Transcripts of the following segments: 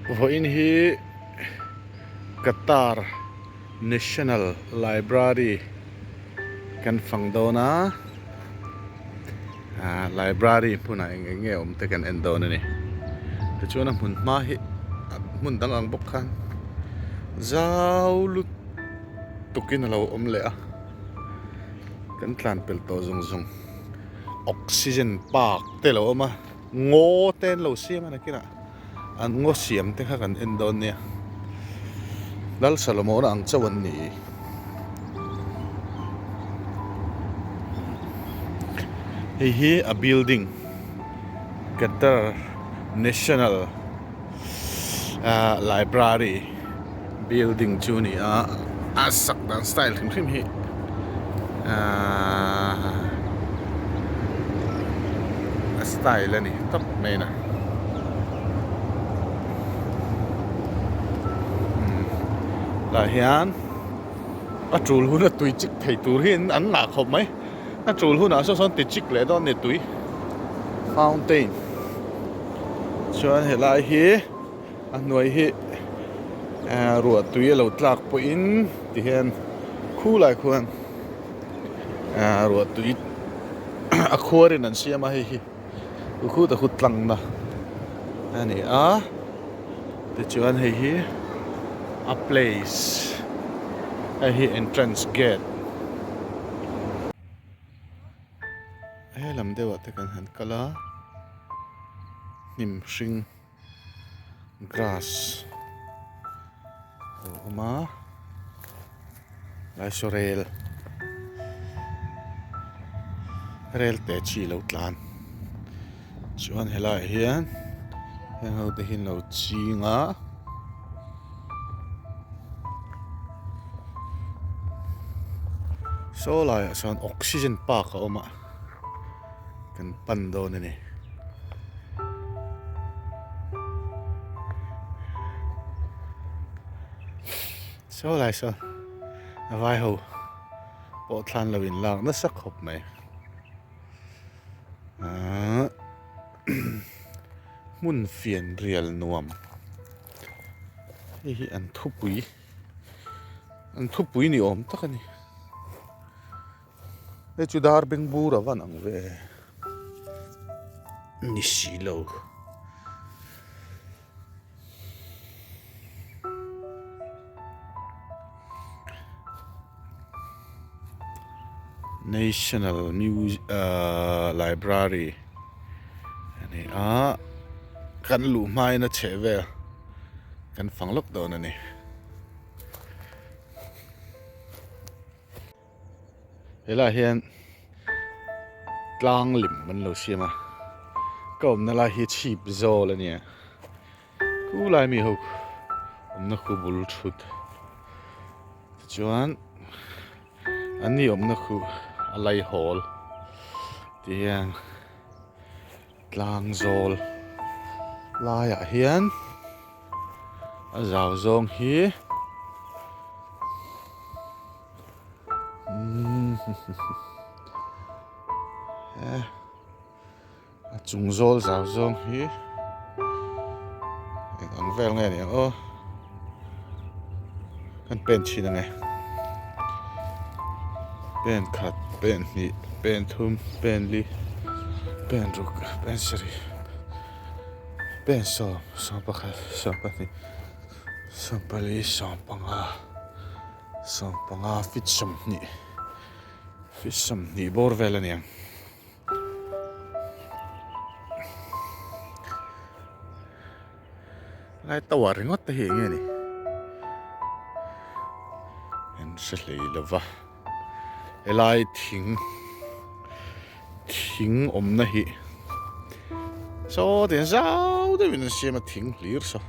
Voin hi Qatar National Library kan fangdona library puna nge te kan endona ni te chuna mun ma hi mun dang ang bok khan zau lut tukin lo le a kan tlan pel to zung zung oxygen park te lo ma ngo ten lo siam na kina an ngo siam te kha kan endon nia dal salomona ang chawan ni hi a building Qatar National Library building chu ni a sak dan style khim hi a style ani top mena la hian a chul hun a tui chik thei tur hin an na khop mai a chul hun a so son ti chik le don ne tui fountain chuan helai hi a hnuai hi ruat tui lo tlak po in ti hian khu lai khuan ruat tui a khuarin an siam a hi khu ta khu tlang na ani a ti chuan hi a place a hi entrance gate lam dewa te kan han kala nim hring grass ma lai so rel te chi lo tlan chuan helai hian ho te hin lo chinga so lai son oxygen park a oma kan pan do ni so lai so a vai ho po thlan lo in lang na sak khop mai mun fian rial nuam hi an thu pui ni om takani e chu dar beng bura van ang ve ni silo National Library ani kan lu mai na chhehvel kan fanglok do na ni hela hian tlang lim man lo siama kom na la hi chip zol ania ku lai mi ho na khu bul thut chuan ani na khu alai hol tiang tlang zol la ya hian a zau zong hi a chung zol zau zong hi ang vel nge ni o kan pen chi na nge pen khat pen ni pen thum pen li pen ruk pen sri pen so pakha so pani so pali so panga fit som ni bor vel ani lai tawar ngot te hi nge ni en se hlei lova elai thing om na hi so den zau de win siam thing hlir so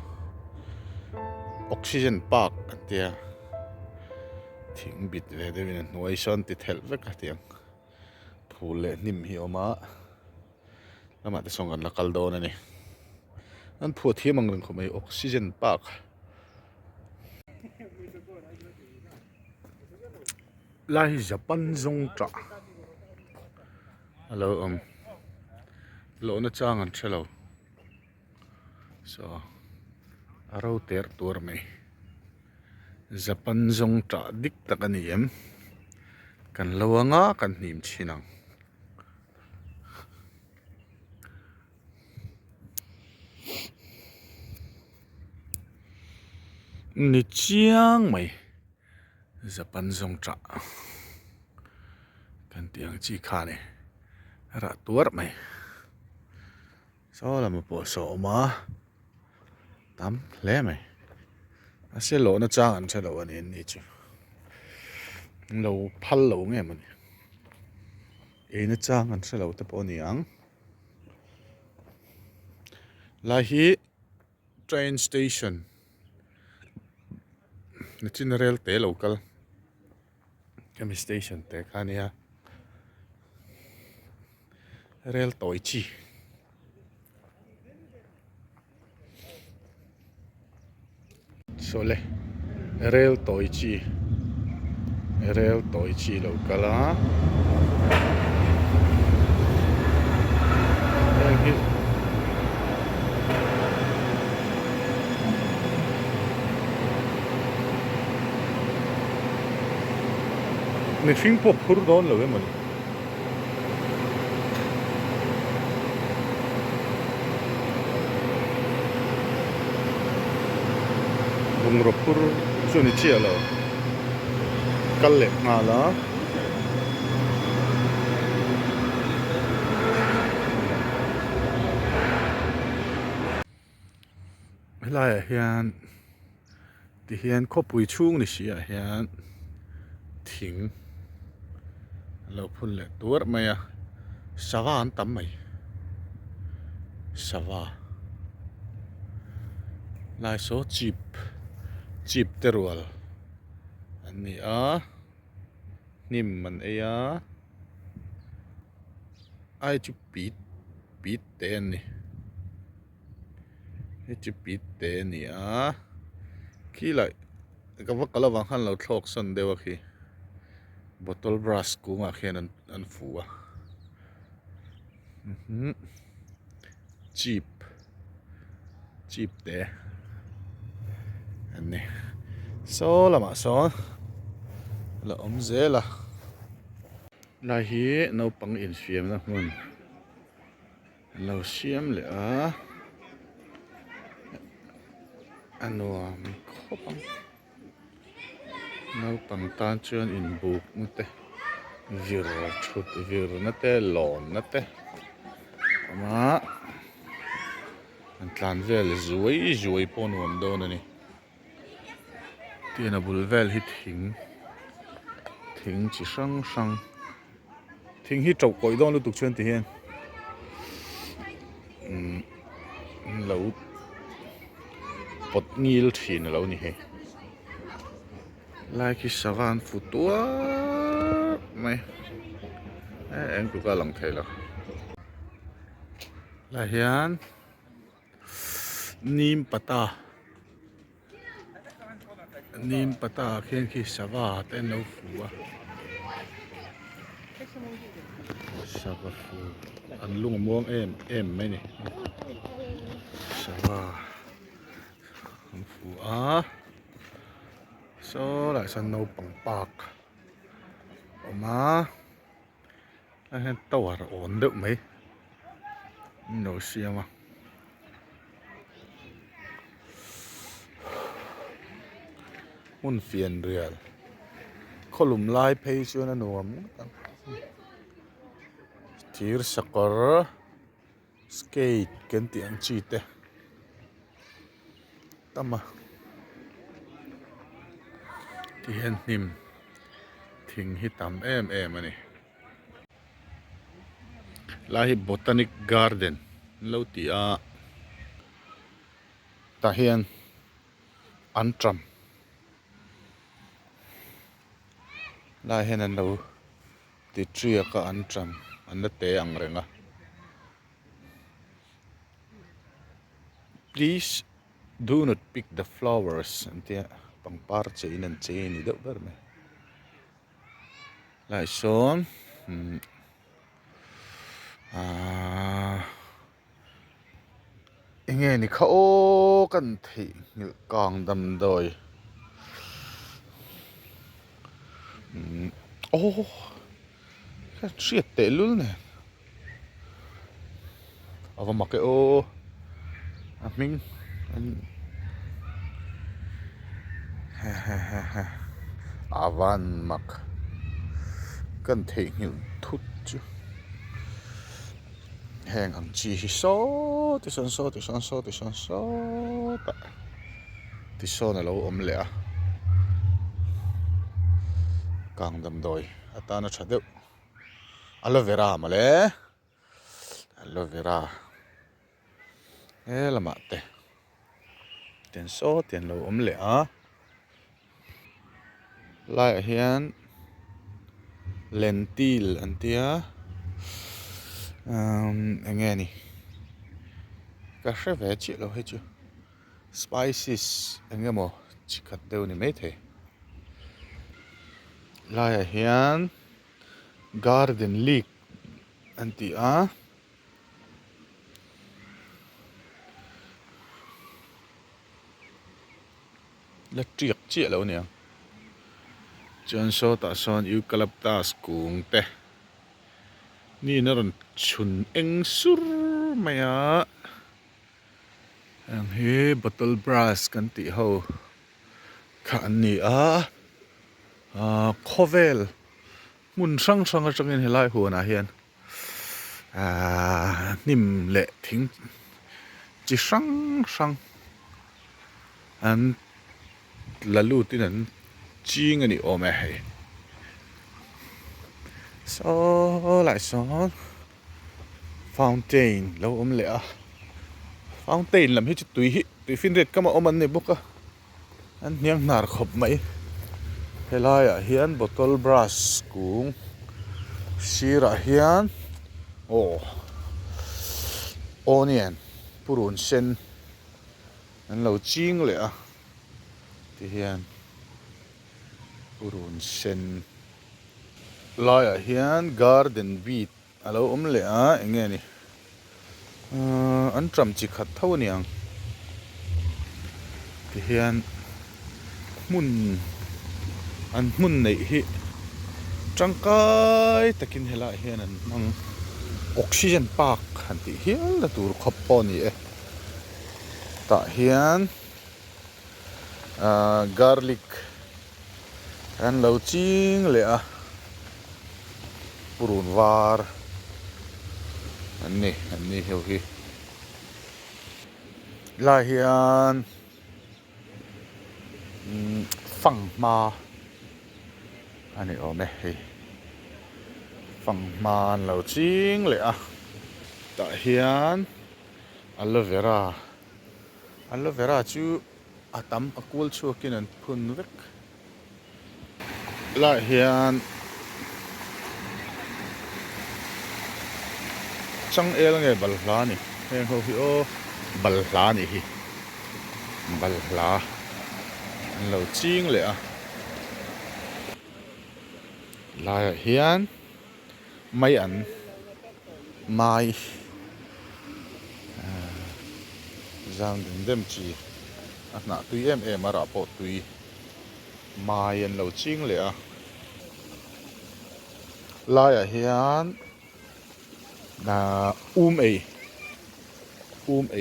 oxygen park atia thing bit ve de win noi son ti thel vek atiang phul le nim hi oma lama te song an la kal do na ni an phu thiamang reng khomai oxygen park lai japan zong tra hello lo na chang an thelo so aro ter tur mai Japan zong tra dik takani em kan lawanga kan hnim chinang ni chiang mai Japan zong tra kan tiang chi kha ne ra tur mai so là một bộ sổ mà tắm lẽ mày sẽ lỗ nó trang ăn sẽ lỗ anh em đi chứ lỗ phal lỗ nghe mình ấy nó trang ăn sẽ lỗ tập ôn nhang là hi train station nó chỉ là rail té local cái station té khai nha rail tối chi số lệ rail tối chi local á mình phim pop hur đón rồi mình bung rập hur cho nên chia rồi cắt lệ ngà lá lại hiện thì hiện có bụi chung này xí hiện thing lâu phun lệ tuốt mày à sava ăn tắm mày sava lại số jeep terual anh này à nim mình ấy à ai chụp beat tên này chụp beat tên này à khi lại cái vắc là vang han lâu thok son dewa khi bottle brush cũng à khi anh phụ à jeep thế anh này số là mà số là dễ là hi nấu bằng in phim đó mình nấu xiêm lẽ anh nói khó bằng nấu bằng tan chuyên in buộc nữa thế vir chút vir nữa thế lon nữa thế mà anh làm về là ruồi pon hôm đó này tiền là bul về hít thing chỉ sang thing hít trâu cối đó lúc tục chuyên thì hiện lâu bột nghil thì nó lâu như thế lại khi savan phụ tua mày em cũng có lòng thấy là lại hiện nim pata khi sava tên lâu phụ sava phụ ăn lung muông em mấy nè sava phụ số lại sân nấu bằng bạc mà anh tàu là ổn được mấy nấu xiêm mà muốn phiền rồi kolum lai pay cho nó nuông tir sakar skate cái tiếng chi thế tama thì hiện nim thing hi tam em anh là hi botanic garden lâu tì ta hiện antram là hiện anh lâu tì tria ka antram anh đã té ang renga please do not pick the flowers anh tia bằng par chế nên chế ni đỡ bớt mày lại son nghe ni khâu cần thị càng đầm đồi ô cái chuyện tệ luôn nè ở vào mặt cái ô mình avan mặc cần thị nhiều thút chứ hàng hàng chi số thì số thì số này lâu lẹ càng đầm đồi ta nó chặt được aloe vera mà lẽ aloe vera là mạ tệ tiền số tiền lâu lẹ lại hiện lentil anh tia anh nghe nè cái sẽ vẽ chị lâu hết chưa spices anh nghe mò chỉ cắt đều này mấy thế lại hiện garden leek anh tia là triệt chị lâu nè chân số ta son eucalyptus cùng te ni nó còn chun eng sur maya ang he bottle brass kan ti ho khan ni chhehvel mun sang sang atangin helai huana hian nim le thing chi sang sang an lalu tin an ching ani ome he so lại số fountain lâu lẹ fountain làm hết tùy phin rệt các mà anh này bốc anh nhang nار khop mấy thế lại hiền bottle brush cũng sira hiền onion purun sen anh lâu ching lẹ thì hiền purun sen lại hiền garden beet alo lẹ nghe nè anh trầm chỉ khát thâu nè thì hiền mun này hi trăng cái takin helai hiền anh oxygen park han ti hiền là tur khop pon ni ta hiền garlic anh lâu ching lẹ purun var anh này hiểu hi là hiền phẳng ma anh này ôm hi phẳng ma lâu ching lẹ tại hiền aloe vera chứ atam akul chu kinan phun vek lại hiền chẳng el nghe bal lá nè heng ho hi o bal lá nè hi bal lá lâu ching lẹ lại hiền mấy ảnh mai giang đến đêm chỉ nãy tùy em mà rapor tùy mai anh lâu ching lẹ lại hiền là ấy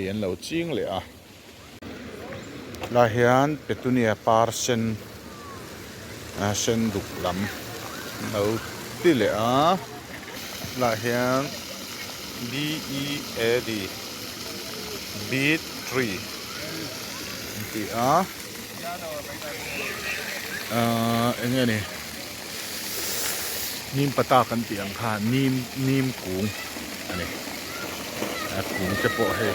anh lâu ching lẹ là hiền petunia par sen sen đục lắm lâu tí lẹ là hiền bead beet tree thì nghe này nim pata kan tiang kha nim kung ani kung te po he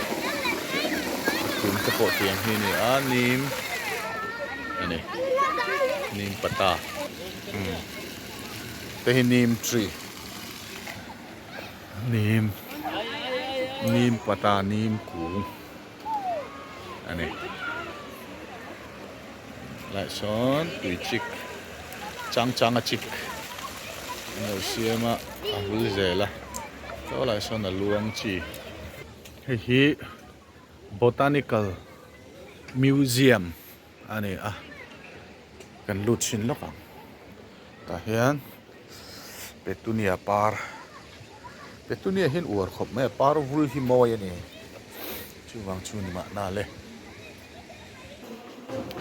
kung te po tiang hi ni nim ani nim pata te hi nim tree nim pata nim kung ani lại son tùy chik chang a chik đầu xiêm á hul dễ là đó lại son là luang chi hi botanical museum ani a kan lut sin lokang ta hian petunia par petunia hin uar khop me par vul hi moi ani chuwang chu ni ma na le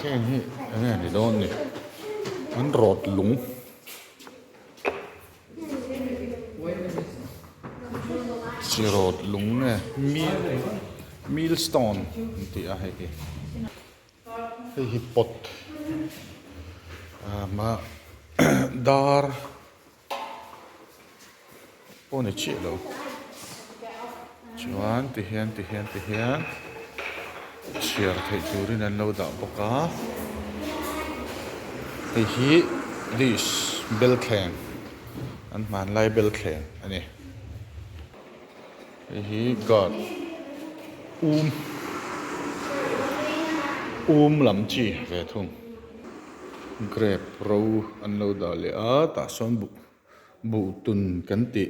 ken hi ane ni don ni an rot lung si rot lung ne millstone ti a he hi pot ma dar pone chi lo chuan ti hian chiar thei turin an lo da boka hi dish bel thleng an man lai bel thleng ani hi god lam chi ve thung grape ro an lo da le a ta son bu tun kan ti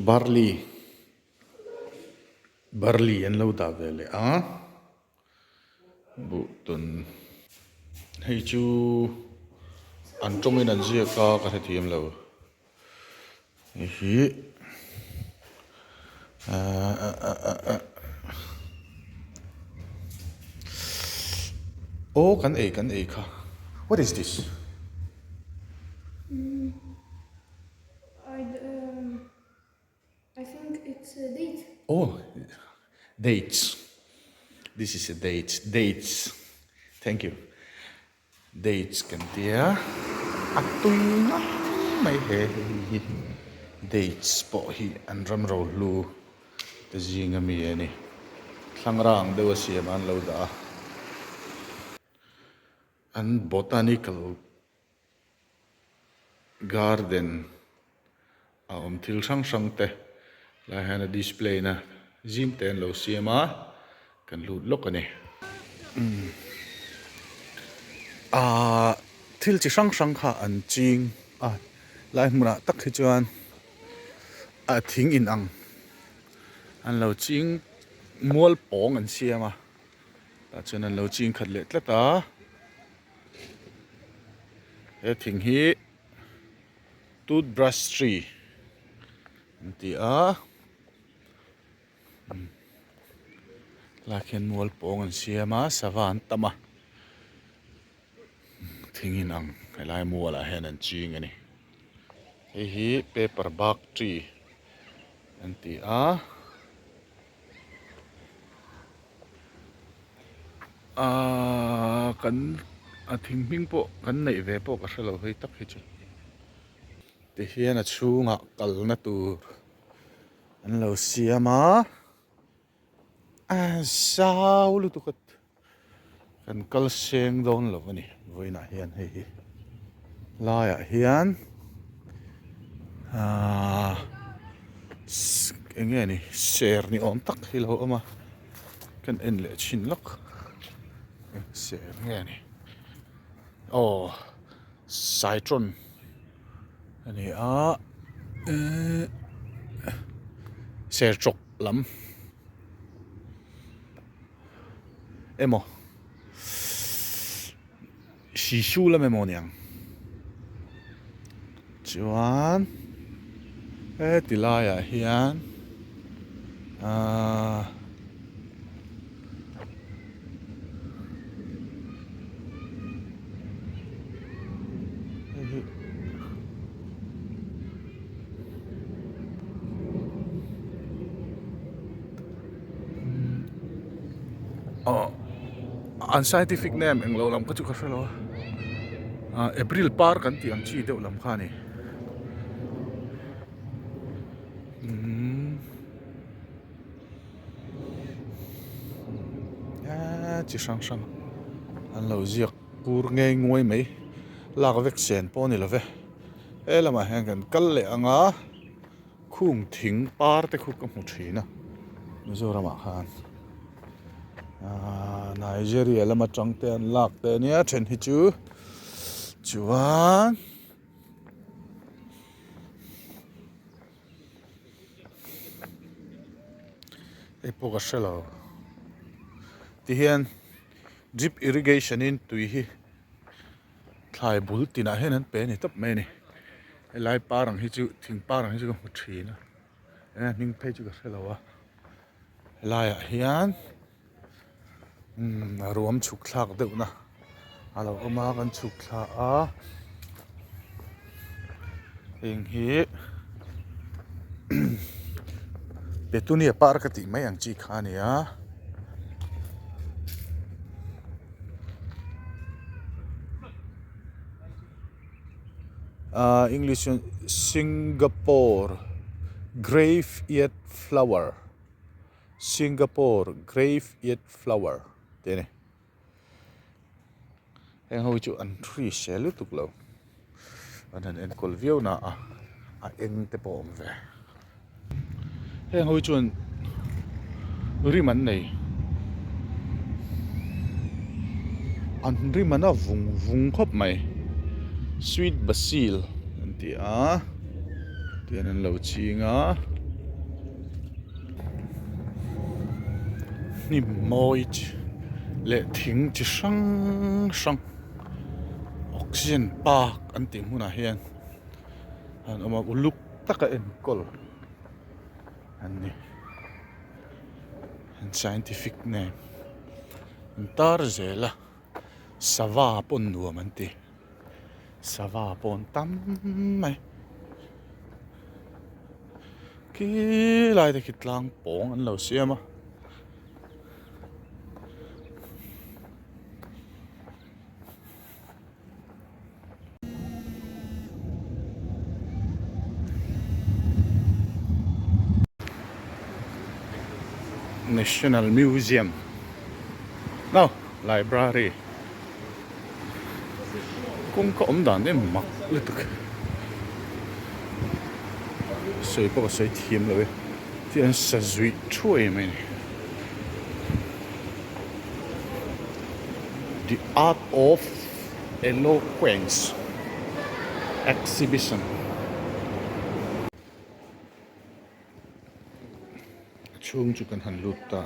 barley an lo da ve le a bu tun hei chu an tongin an zia ka thiam lo hi kan ei kha what is this I think it's a date. Dates. This is a dates thank you dates kan tia atui na mai he dates po hi an ram ro lu te zinga mi ani thlangrang dewa siam an lo da an botanical garden thil sang te la hana display na zim ten lo siama kan lut lok ani thil chi sang kha an ching lai hmuna tak hi chuan thing in ang an lo ching mual pawng an siama ta chuan an lo ching khat le tlata he thing hi toothbrush tree ti a lakhen mual pawng an siama savan tama thingin ang helai muala hen an ching ani hi paper bark tree an ti a kan thing hming po kan nei ve po ka hrelo hei tak hi chu ti hian a chhunga kalna tur an lo siama zau lu tu khat kan kal seng don lo ani voina hian hei laia hian enge ni ser ni om tak hi lo ama kan en le chin lok ser nge ni citron ani a ser chok lam emo shishu lam emo niang chuan tilaya hian unscientific name eng lo lam ka chu ka hrelo April par kan ti ang chi deuh lam kha ni chi sang an lo ziak kur nge ngoi mai lak vek sen po ni lo ve lama hang kan kal le anga khung thing par te khu ka mu thina Mizoram khan Nigeria lama tang te an lak te nia then hi chu chuan po ka hrelo ti hian drip irrigation in tui hi thlai bul tina hen an pe ni top mai ni lai parang hi chu thing parang hi chu mu thina ning phei chu ka hrelowa lai ah hian ruam chuk thlak deuh na alo oma kan chuk thla a eng hi petunia par ka ti mai ang chi kha ni a English Singapore grave yet flower Singapore grave yet flower thế này em hồi chú ăn free xe lúc tục lâu anh em call view na em te bỏ về em hồi chú anh ri man này anh ri man vùng vùng khop mày sweet basil anh ti anh lâu chi ngá ni mồi lệ thính chỉ sang sang oxygen park anh tìm huna hiền anh mà uluk taka en kol anh ni anh scientific name anh tar zela sava pon nuam anh ti sava pon tam mai ki lai de kitlang pong anh lo siama National Museum no library cũng có ống đàn để mặc liên tục sợi bao sợi thiêm rồi thì anh sẽ duy chui mình The Art of Eloquence Exhibition chung chu kan han lut ta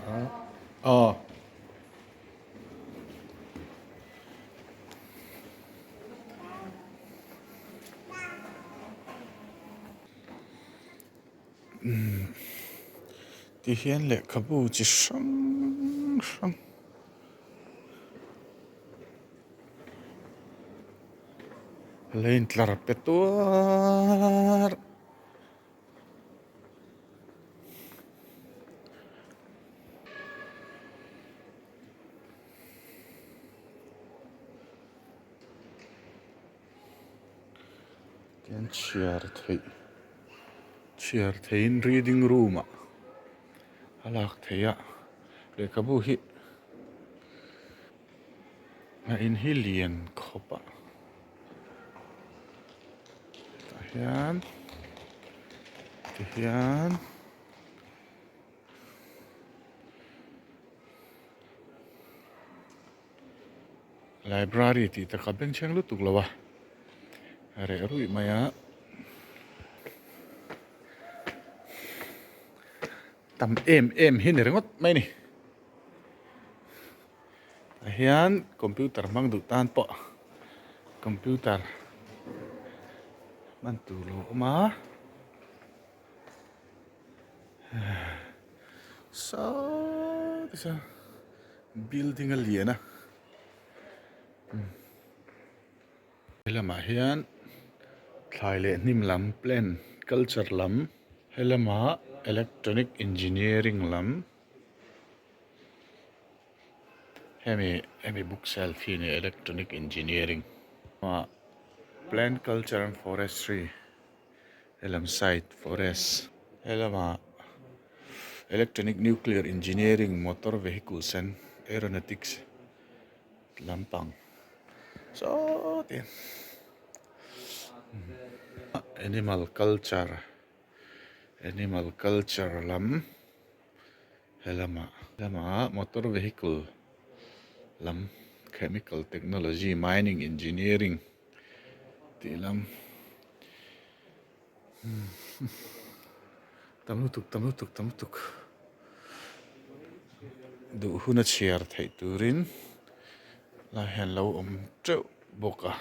ti hian le khabu chi sang sang lein tlar petuar chair thein reading room alak theya le khabu hi na in hi lian khopa hian library ti ta kabeng chang lu tuk lawa are rui maya tam em hin rengot mai ni hian computer mang du tan po computer man tu lo ma so this a building a liana helama hian thlai le hnim lam plan culture lam helama electronic engineering lam hemi book shelf hi ni electronic engineering plant culture and forestry elam site forest helama electronic nuclear engineering motor vehicles and aeronautics lampang so then animal culture lam helama motor vehicle lam chemical technology mining engineering tilam tam lutuk du huna chiar thei turin la hen lo treuh boka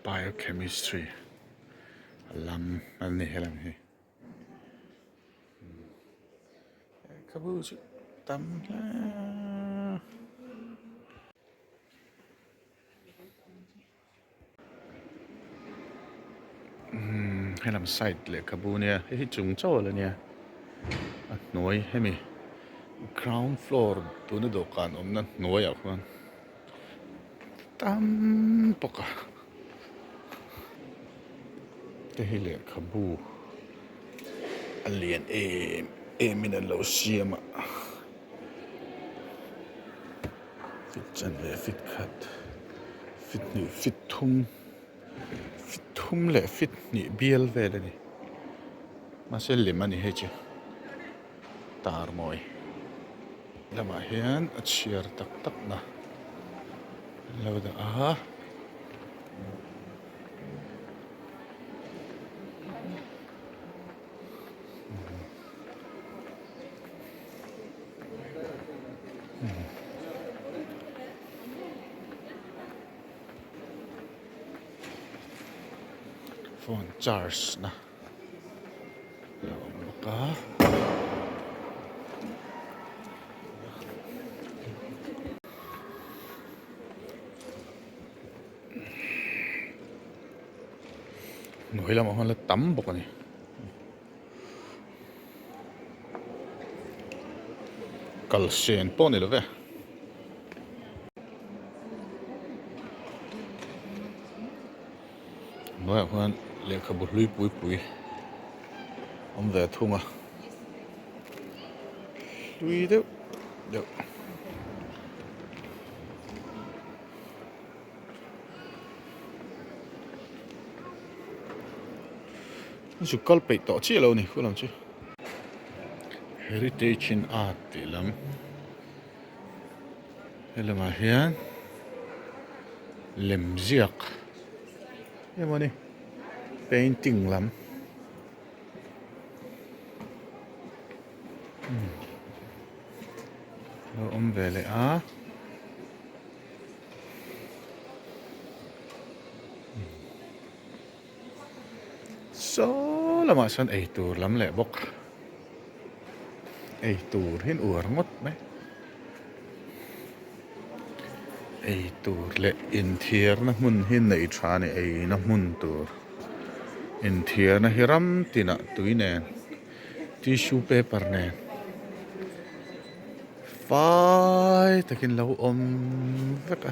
biochemistry lam an ni helam hi kabu chu tam la helam site le kabu nia hi chung chaw la nia a noi hemi ground floor tu na dokan omna noi a khuan tam poka te hi le kabu alien min an lo siama fit chan le fit khat fit ni fit thum le fit ni bial ve le ni ma sel le mani he che tar moi lama hian a chiar tak tak na lo da a phone charge na lo ka noi lama hon la tam bok ni kal sen pon ni lo ve noi hon le khabu hlui pui om ve thunga hlui deuh deuh chu kal pe to chi lo ni khulam chu heritage in art ti lam helama hian lem ziak emani painting lam lo om ve le a so lama san ei tur lam le bok ei tur hin ur ngot mai ei tur le in thiar na mun hin nei thani ei na mun tur in thiar na hiram tina tuine tissue paper ne fai takin lo om veka